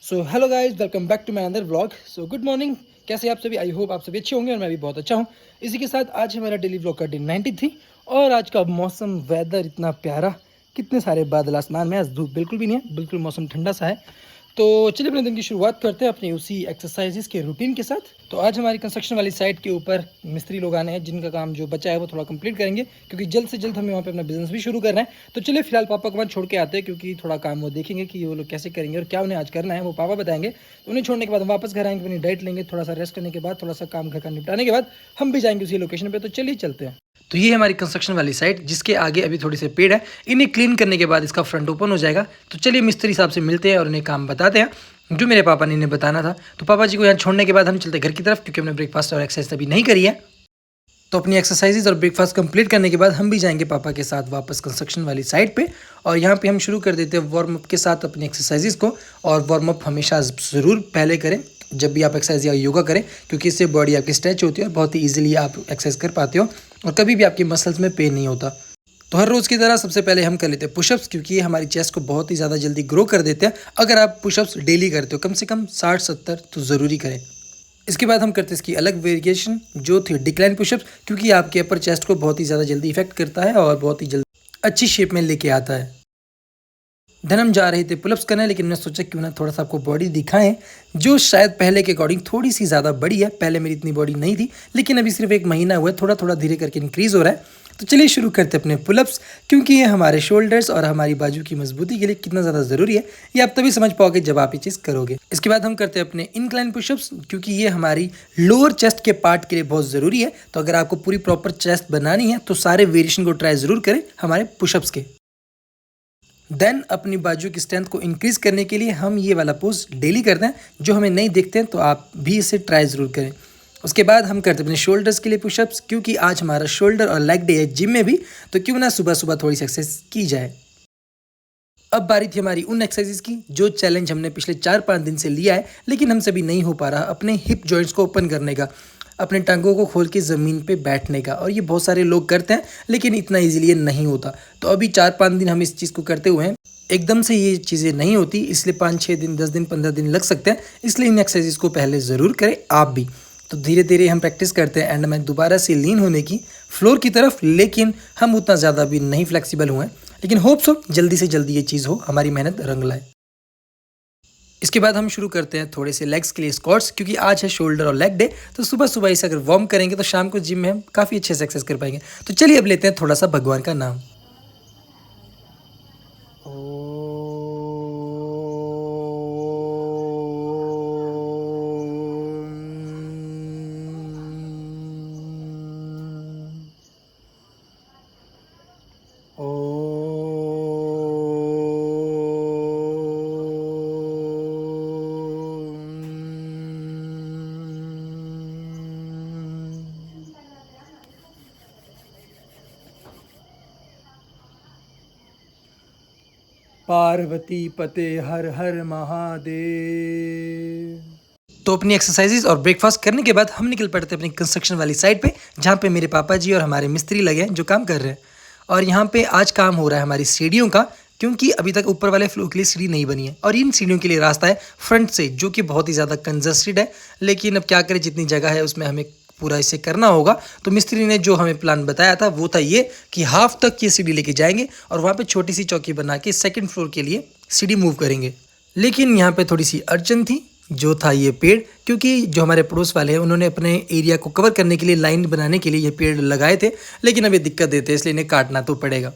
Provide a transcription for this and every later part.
So hello guys, welcome back to my another vlog. So good morning, कैसे आप सभी? I hope आप सभी अच्छे होंगे और मैं भी बहुत अच्छा हूँ। इसी के साथ आज है मेरा डेली व्लॉग का डे 93 और आज का मौसम वेदर इतना प्यारा, कितने सारे बादल आसमान में। आज धूप बिल्कुल भी नहीं है, बिल्कुल मौसम ठंडा सा है। तो चलिए अपने दिन की शुरुआत करते हैं अपनी उसी एक्सरसाइजेस के रूटीन के साथ। तो आज हमारी कंस्ट्रक्शन वाली साइट के ऊपर मिस्त्री लोग आने हैं, जिनका काम जो बचा है वो थोड़ा कंप्लीट करेंगे, क्योंकि जल्द से जल्द हमें वहाँ पे अपना बिजनेस भी शुरू करना है। तो चलिए फिलहाल पापा को वहाँ छोड़ के आते हैं, क्योंकि थोड़ा काम वो देखेंगे कि वो लोग कैसे करेंगे और क्या उन्हें आज करना है, वो पापा बताएंगे। तो उन्हें छोड़ने के बाद हम वापस घर आएंगे, अपनी डाइट लेंगे, थोड़ा सा रेस्ट करने के बाद, थोड़ा सा काम घर का निपटाने के बाद हम भी जाएंगे उसी लोकेशन पे। तो चलिए चलते हैं। तो ये है हमारी कंस्ट्रक्शन वाली साइट, जिसके आगे अभी थोड़े से पेड़ है। इन्हें क्लीन करने के बाद इसका फ्रंट ओपन हो जाएगा। तो चलिए मिस्त्री साहब से मिलते हैं और उन्हें काम बताते हैं जो मेरे पापा ने इन्हें बताना था। तो पापा जी को यहाँ छोड़ने के बाद हम चलते घर की तरफ, क्योंकि हमने ब्रेकफास्ट और एक्सरसाइज अभी नहीं करी है। तो अपनी एक्सरसाइजेज और ब्रेकफास्ट कंप्लीट करने के बाद हम भी जाएंगे पापा के साथ वापस कंस्ट्रक्शन वाली साइट पे। और यहाँ पे हम शुरू कर देते हैं वार्म अप के साथ अपनी एक्सरसाइजेज को। और वार्म अप हमेशा ज़रूर पहले करें जब भी आप एक्सरसाइज या योगा करें, क्योंकि इससे बॉडी आपकी स्ट्रेच होती है और बहुत ही ईजिली आप एक्सरसाइज कर पाते हो और कभी भी आपकी मसल्स में पेन नहीं होता। तो हर रोज़ की तरह सबसे पहले हम कर लेते हैं पुशअप्स, क्योंकि ये हमारी चेस्ट को बहुत ही ज़्यादा जल्दी ग्रो कर देते हैं। अगर आप पुशअप्स डेली करते हो, कम से कम 60-70 तो ज़रूरी करें। इसके बाद हम करते हैं इसकी अलग वेरिएशन जो थी डिक्लाइन पुशअप्स, क्योंकि आपके अपर चेस्ट को बहुत ही ज़्यादा जल्दी इफेक्ट करता है और बहुत ही जल्दी अच्छी शेप में लेके आता है। देन हम जा रहे थे पुलअप्स करने, लेकिन मैंने सोचा क्यों ना थोड़ा सा आपको बॉडी दिखाएं, जो शायद पहले के अकॉर्डिंग थोड़ी सी ज़्यादा बड़ी है। पहले मेरी इतनी बॉडी नहीं थी, लेकिन अभी सिर्फ 1 महीना हुआ है, थोड़ा थोड़ा धीरे करके इंक्रीज़ हो रहा है। तो चलिए शुरू करते हैं अपने पुलअप्स, क्योंकि ये हमारे शोल्डर्स और हमारी बाजू की मजबूती के लिए कितना ज़्यादा ज़रूरी है, ये आप तभी समझ पाओगे जब आप ये चीज़ करोगे। इसके बाद हम करते हैं अपने इंक्लाइन पुशअप्स, क्योंकि ये हमारी लोअर चेस्ट के पार्ट के लिए बहुत ज़रूरी है। तो अगर आपको पूरी प्रॉपर चेस्ट बनानी है तो सारे वेरिएशन को ट्राई ज़रूर करें हमारे पुशअप्स के। देन अपनी बाजू की स्ट्रेंथ को इंक्रीज करने के लिए हम ये वाला पोज डेली करते हैं। जो हमें नहीं देखते हैं तो आप भी इसे ट्राई ज़रूर करें। उसके बाद हम करते हैं अपने शोल्डर्स के लिए पुशअप्स, क्योंकि आज हमारा शोल्डर और लेग डे है जिम में भी, तो क्यों ना सुबह सुबह थोड़ी सी एक्सरसाइज की जाए। अब बारी थी हमारी उन एक्सरसाइज की जो चैलेंज हमने पिछले 4-5 दिन से लिया है, लेकिन हमसे भी नहीं हो पा रहा, अपने हिप जॉइंट्स को ओपन करने का, अपने टांगों को खोल के ज़मीन पे बैठने का। और ये बहुत सारे लोग करते हैं, लेकिन इतना इजीली ये नहीं होता। तो अभी 4-5 दिन हम इस चीज़ को करते हुए हैं, एकदम से ये चीज़ें नहीं होती, इसलिए 5-6 दिन, 10 दिन, 15 दिन लग सकते हैं। इसलिए इन एक्सरसाइज को पहले ज़रूर करें आप भी। तो धीरे धीरे हम प्रैक्टिस करते हैं एंड में दोबारा से लीन होने की फ्लोर की तरफ, लेकिन हम उतना ज़्यादा भी नहीं फ्लेक्सिबल हुए हैं। लेकिन होप सो जल्दी से जल्दी ये चीज़ हो, हमारी मेहनत रंग लाए। इसके बाद हम शुरू करते हैं थोड़े से लेग्स के लिए स्क्वाट्स, क्योंकि आज है शोल्डर और लेग डे। तो सुबह सुबह इसे अगर वार्म करेंगे तो शाम को जिम में हम काफ़ी अच्छे से एक्सरसाइज कर पाएंगे। तो चलिए अब लेते हैं थोड़ा सा भगवान का नाम। पार्वती पते हर हर महादेव। तो अपनी एक्सरसाइजेज और ब्रेकफास्ट करने के बाद हम निकल पड़ते अपनी कंस्ट्रक्शन वाली साइड पे, जहाँ पे मेरे पापा जी और हमारे मिस्त्री लगे हैं जो काम कर रहे हैं। और यहाँ पे आज काम हो रहा है हमारी सीढ़ियों का, क्योंकि अभी तक ऊपर वाले फ्लोर के लिए सीढ़ी नहीं बनी है। और इन सीढ़ियों के लिए रास्ता है फ्रंट से, जो कि बहुत ही ज़्यादा कंजस्टेड है। लेकिन अब क्या करें, जितनी जगह है उसमें हमें पूरा इसे करना होगा। तो मिस्त्री ने जो हमें प्लान बताया था वो था ये कि हाफ तक ये सीढ़ी लेके जाएंगे और वहाँ पे छोटी सी चौकी बना के सेकंड फ्लोर के लिए सीढ़ी मूव करेंगे। लेकिन यहाँ पे थोड़ी सी अड़चन थी, जो था ये पेड़, क्योंकि जो हमारे पड़ोस वाले हैं उन्होंने अपने एरिया को कवर करने के लिए, लाइन बनाने के लिए ये पेड़ लगाए थे, लेकिन अब ये दिक्कत देते हैं, इसलिए इन्हें काटना तो पड़ेगा।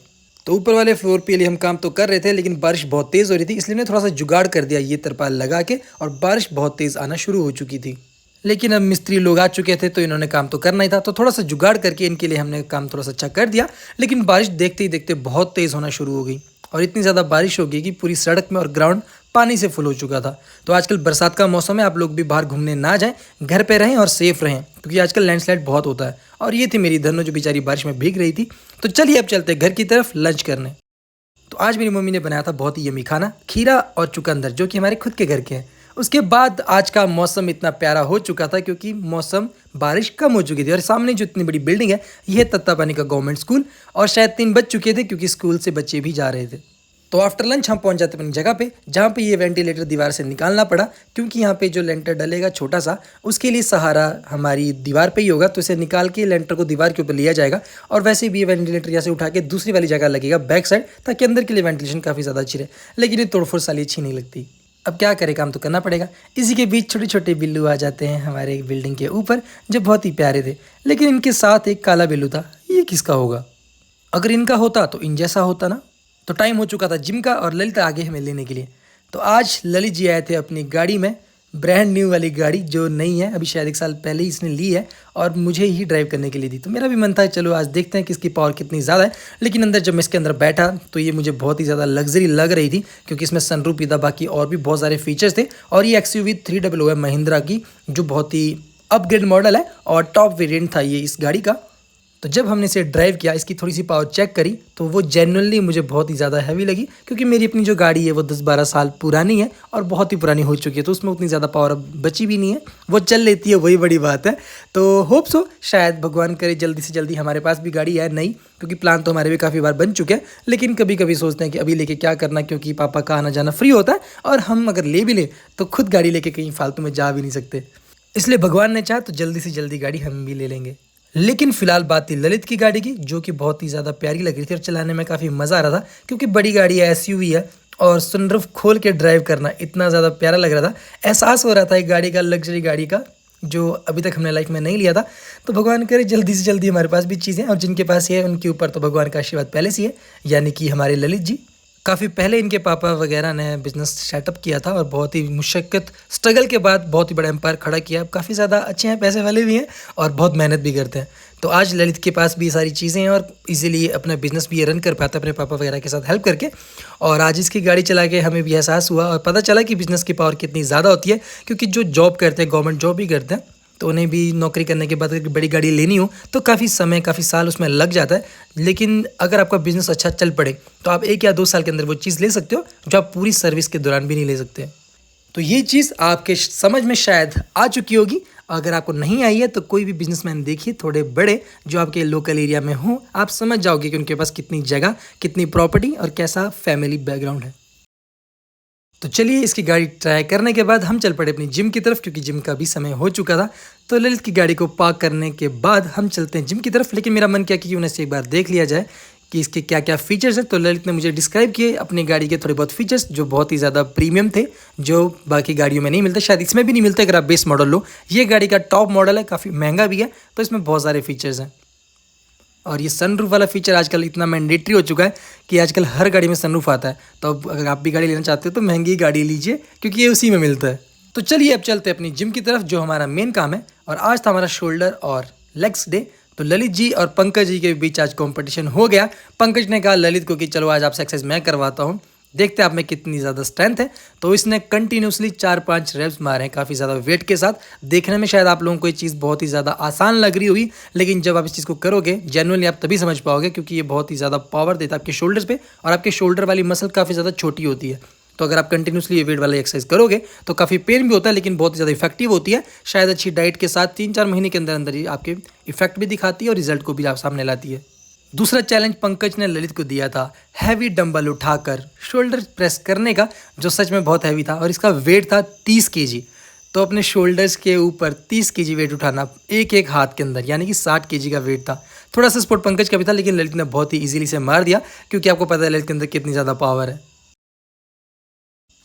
तो ऊपर वाले फ्लोर पे लिए हम काम तो कर रहे थे, लेकिन बारिश बहुत तेज़ हो रही थी, इसलिए थोड़ा सा जुगाड़ कर दिया ये तरपाल लगा के, और बारिश बहुत तेज़ आना शुरू हो चुकी थी। लेकिन अब मिस्त्री लोग आ चुके थे तो इन्होंने काम तो करना ही था, तो थोड़ा सा जुगाड़ करके इनके लिए हमने काम थोड़ा सा अच्छा कर दिया। लेकिन बारिश देखते ही देखते बहुत तेज़ होना शुरू हो गई, और इतनी ज़्यादा बारिश हो गई कि पूरी सड़क में और ग्राउंड पानी से फुल हो चुका था। तो आजकल बरसात का मौसम है, आप लोग भी बाहर घूमने ना जाएं, घर पे रहें और सेफ रहें, क्योंकि आजकल लैंडस्लाइड बहुत होता है। और ये थी मेरी धनो, जो बेचारी बारिश में भीग रही थी। तो चलिए अब चलते घर की तरफ लंच करने। तो आज मेरी मम्मी ने बनाया था बहुत ही यमी खाना, खीरा और चुकंदर, जो कि हमारे खुद के घर के हैं। उसके बाद आज का मौसम इतना प्यारा हो चुका था, क्योंकि मौसम बारिश कम हो चुकी थी। और सामने जो इतनी बड़ी बिल्डिंग है, यह तत्तापानी का गवर्नमेंट स्कूल, और शायद 3 बज चुके थे, क्योंकि स्कूल से बच्चे भी जा रहे थे। तो आफ्टर लंच हम पहुंच जाते हैं अपनी जगह पे, जहाँ पे ये वेंटिलेटर दीवार से निकालना पड़ा, क्योंकि यहाँ पे जो लेंटर डलेगा छोटा सा, उसके लिए सहारा हमारी दीवार पे ही होगा। तो इसे निकाल के लेंटर को दीवार के ऊपर लिया जाएगा, और वैसे भी ये वेंटिलेटर यहाँ से उठा के दूसरी वाली जगह लगेगा बैक साइड, ताकि अंदर के लिए वेंटिलेशन काफ़ी ज़्यादा अच्छी रहे। लेकिन ये तोड़फोड़ साली अच्छी नहीं लगती। अब क्या करें, काम तो करना पड़ेगा। इसी के बीच छोटे छोटे बिल्लू आ जाते हैं हमारे बिल्डिंग के ऊपर, जो बहुत ही प्यारे थे। लेकिन इनके साथ एक काला बिल्लू था। ये किसका होगा? अगर इनका होता तो इन जैसा होता ना। तो टाइम हो चुका था जिम का, और ललित आगे हमें लेने के लिए। तो आज ललित जी आए थे अपनी गाड़ी में, ब्रांड न्यू वाली गाड़ी जो नई है, अभी शायद 1 साल पहले ही इसने ली है, और मुझे ही ड्राइव करने के लिए दी। तो मेरा भी मन था चलो आज देखते हैं कि इसकी पावर कितनी ज़्यादा है। लेकिन अंदर जब मैं इसके अंदर बैठा तो ये मुझे बहुत ही ज़्यादा लग्जरी लग रही थी, क्योंकि इसमें सनरूफ भी था, बाकी और भी बहुत सारे फीचर्स थे। और ये XUV 300 है महिंद्रा की, जो बहुत ही अपग्रेड मॉडल है और टॉप वेरिएंट था ये इस गाड़ी का। तो जब हमने इसे ड्राइव किया, इसकी थोड़ी सी पावर चेक करी, तो वो जेन्युइनली मुझे बहुत ही ज़्यादा हैवी लगी, क्योंकि मेरी अपनी जो गाड़ी है वो 10-12 साल पुरानी है और बहुत ही पुरानी हो चुकी है। तो उसमें उतनी ज़्यादा पावर अब बची भी नहीं है, वो चल लेती है, वही बड़ी बात है। तो होप सो शायद भगवान करे जल्दी से जल्दी हमारे पास भी गाड़ी है नई, क्योंकि प्लान तो हमारे भी काफ़ी बार बन चुके हैं। लेकिन कभी कभी सोचते हैं कि अभी लेके क्या करना, क्योंकि पापा का आना जाना फ्री होता है, और हम अगर ले भी लें तो खुद गाड़ी लेके कहीं फालतू में जा भी नहीं सकते। इसलिए भगवान ने चाहा तो जल्दी से जल्दी गाड़ी हम भी ले लेंगे। लेकिन फिलहाल बात थी ललित की गाड़ी की, जो कि बहुत ही ज़्यादा प्यारी लग रही थी और चलाने में काफ़ी मज़ा आ रहा था, क्योंकि बड़ी गाड़ी है, SUV है, और सनरूफ खोल के ड्राइव करना इतना ज़्यादा प्यारा लग रहा था। एहसास हो रहा था एक गाड़ी का, लग्जरी गाड़ी का, जो अभी तक हमने लाइफ में नहीं लिया था। तो भगवान करे जल्दी से जल्दी हमारे पास भी चीज़ें, और जिनके पास ये है उनके ऊपर तो भगवान का आशीर्वाद पहले से ही है, यानी कि हमारे ललित जी। काफ़ी पहले इनके पापा वगैरह ने बिजनेस सेटअप किया था, और बहुत ही मुशक्क़त स्ट्रगल के बाद बहुत ही बड़ा एम्पायर खड़ा किया। अब काफ़ी ज़्यादा अच्छे हैं, पैसे वाले भी हैं, और बहुत मेहनत भी करते हैं। तो आज ललित के पास भी सारी चीज़ें हैं, और इजीली अपना बिजनेस भी ये रन कर पाता है अपने पापा वगैरह के साथ हेल्प करके। और आज इसकी गाड़ी चला के हमें भी एहसास हुआ और पता चला कि बिज़नेस की पावर कितनी ज़्यादा होती है। क्योंकि जो जॉब करते हैं, गवर्नमेंट जॉब भी करते हैं, तो उन्हें भी नौकरी करने के बाद अगर बड़ी गाड़ी लेनी हो तो काफ़ी समय, काफ़ी साल उसमें लग जाता है। लेकिन अगर आपका बिजनेस अच्छा चल पड़े तो आप 1 या 2 साल के अंदर वो चीज़ ले सकते हो, जो आप पूरी सर्विस के दौरान भी नहीं ले सकते। तो ये चीज़ आपके समझ में शायद आ चुकी होगी। अगर आपको नहीं आई है तो कोई भी बिजनेसमैन देखिए, थोड़े बड़े जो आपके लोकल एरिया में हो, आप समझ जाओगे कि उनके पास कितनी जगह, कितनी प्रॉपर्टी और कैसा फैमिली बैकग्राउंड है। तो चलिए इसकी गाड़ी ट्राई करने के बाद हम चल पड़े अपनी जिम की तरफ, क्योंकि जिम का भी समय हो चुका था। तो ललित की गाड़ी को पार्क करने के बाद हम चलते हैं जिम की तरफ। लेकिन मेरा मन किया कि उन्हें से एक बार देख लिया जाए कि इसके क्या क्या फीचर्स हैं। तो ललित ने मुझे डिस्क्राइब किए अपनी गाड़ी के थोड़े बहुत फीचर्स, जो बहुत ही ज़्यादा प्रीमियम थे, जो बाकी गाड़ियों में नहीं मिलते, शायद इसमें भी नहीं मिलते अगर आप बेस मॉडल लो। ये गाड़ी का टॉप मॉडल है, काफ़ी महंगा भी है, तो इसमें बहुत सारे फीचर्स हैं। और ये सनरूफ वाला फीचर आजकल इतना मैंडेटरी हो चुका है कि आजकल हर गाड़ी में सनरूफ आता है। तो अब अगर आप भी गाड़ी लेना चाहते हो तो महंगी गाड़ी लीजिए, क्योंकि ये उसी में मिलता है। तो चलिए अब चलते हैं अपनी जिम की तरफ, जो हमारा मेन काम है। और आज था हमारा शोल्डर और लेग्स डे। तो ललित जी और पंकज जी के बीच आज कंपटीशन हो गया। पंकज ने कहा ललित को कि चलो आज आपसे एक्सरसाइज मैं करवाता हूँ, देखते हैं आप में कितनी ज़्यादा स्ट्रेंथ है। तो इसने कंटिन्यूसली 4-5 रेप्स मारे हैं, काफ़ी ज़्यादा वेट के साथ। देखने में शायद आप लोगों को ये चीज़ बहुत ही ज़्यादा आसान लग रही होगी, लेकिन जब आप इस चीज़ को करोगे जेन्युइनली आप तभी समझ पाओगे, क्योंकि ये बहुत ही ज़्यादा पावर देता है आपके शोल्डर्स पे, और आपके शोल्डर वाली मसल काफ़ी ज़्यादा छोटी होती है। तो अगर आप कंटिन्यूसली ये वेट वाला एक्सरसाइज करोगे तो काफ़ी पेन भी होता है, लेकिन बहुत ही ज़्यादा इफेक्टिव होती है। शायद अच्छी डाइट के साथ 3-4 महीने के अंदर अंदर ही आपके इफेक्ट भी दिखाती है और रिजल्ट को भी आप सामने लाती है। दूसरा चैलेंज पंकज ने ललित को दिया था हैवी डंबल उठाकर शोल्डर प्रेस करने का, जो सच में बहुत हैवी था, और इसका वेट था 30 kg। तो अपने शोल्डर्स के ऊपर 30 kg वेट उठाना एक एक हाथ के अंदर, यानी कि 60 kg का वेट था। थोड़ा सा सपोर्ट पंकज का भी था, लेकिन ललित ने बहुत ही इजीली से मार दिया, क्योंकि आपको पता है ललित के अंदर कितनी ज़्यादा पावर है।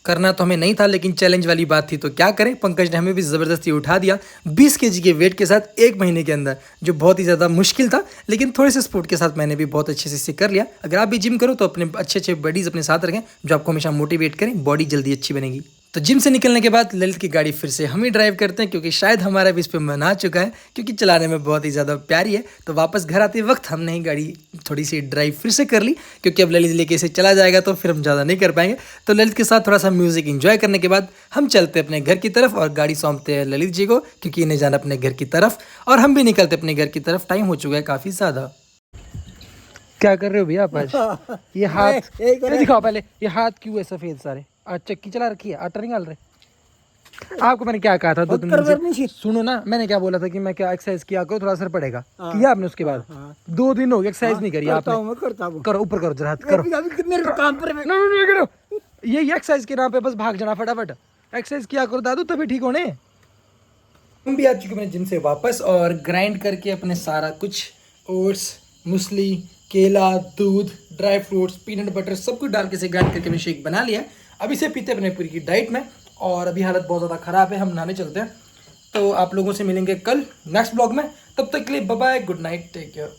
करना तो हमें नहीं था, लेकिन चैलेंज वाली बात थी तो क्या करें। पंकज ने हमें भी ज़बरदस्ती उठा दिया 20 kg के वेट के साथ 1 महीने के अंदर, जो बहुत ही ज़्यादा मुश्किल था, लेकिन थोड़े से सपोर्ट के साथ मैंने भी बहुत अच्छे से इसे कर लिया। अगर आप भी जिम करो तो अपने अच्छे अच्छे बडीज़ अपने साथ रखें, जो आपको हमेशा मोटिवेट करें, बॉडी जल्दी अच्छी बनेगी। तो जिम से निकलने के बाद ललित की गाड़ी फिर से हम ही ड्राइव करते हैं, क्योंकि शायद हमारा भी इस पर मन आ चुका है, क्योंकि चलाने में बहुत ही ज़्यादा प्यारी है। तो वापस घर आते वक्त हमने ही गाड़ी थोड़ी सी ड्राइव फिर से कर ली, क्योंकि अब ललित लेके इसे चला जाएगा तो फिर हम ज़्यादा नहीं कर पाएंगे। तो ललित के साथ थोड़ा सा म्यूज़िक एंजॉय करने के बाद हम चलते अपने घर की तरफ, और गाड़ी सौंपते हैं ललित जी को, क्योंकि इन्हें जाना अपने घर की तरफ, और हम भी निकलते अपने घर की तरफ। टाइम हो चुका है काफ़ी ज़्यादा। क्या कर रहे हो भैया आप आज? ये हाथ दिखाओ पहले, ये हाथ क्यों है सफ़ेद सारे? आज चक्की चला रखी है, आटा निकाल रहे? आपको मैंने क्या कहा था 2-3 दिन करवरनी से? सी। सुनो ना, मैंने क्या बोला था कि मैं क्या एक्सरसाइज किया करो, थोड़ा असर पड़ेगा। हाँ। किया आपने उसके बाद? हाँ। 2 दिन हो गए एक्सरसाइज नहीं करी करता आपने। हूँ मैं, करता हूँ। करो, ऊपर करो जरा, हाथ करो। अभी मेरे काम पर मैं- नहीं करो, ये एक्सरसाइज के नाम पे बस भाग जाना फटाफट। एक्सरसाइज किया करो दादू, तभी ठीक होने। हम भी आ चुके हैं जिम से वापस और ग्राइंड करके अपने सारा कुछ ओट्स, मूसली, केला, दूध, ड्राई फ्रूट्स, पीनट बटर सब कुछ डाल के से ग्राइंड करके हमने शेक बना लिया है। अभी से पीते अपने पूरी की डाइट में। और अभी हालत बहुत ज़्यादा ख़राब है, हम नहाने चलते हैं। तो आप लोगों से मिलेंगे कल नेक्स्ट ब्लॉग में। तब तक के लिए bye bye, good night, take care.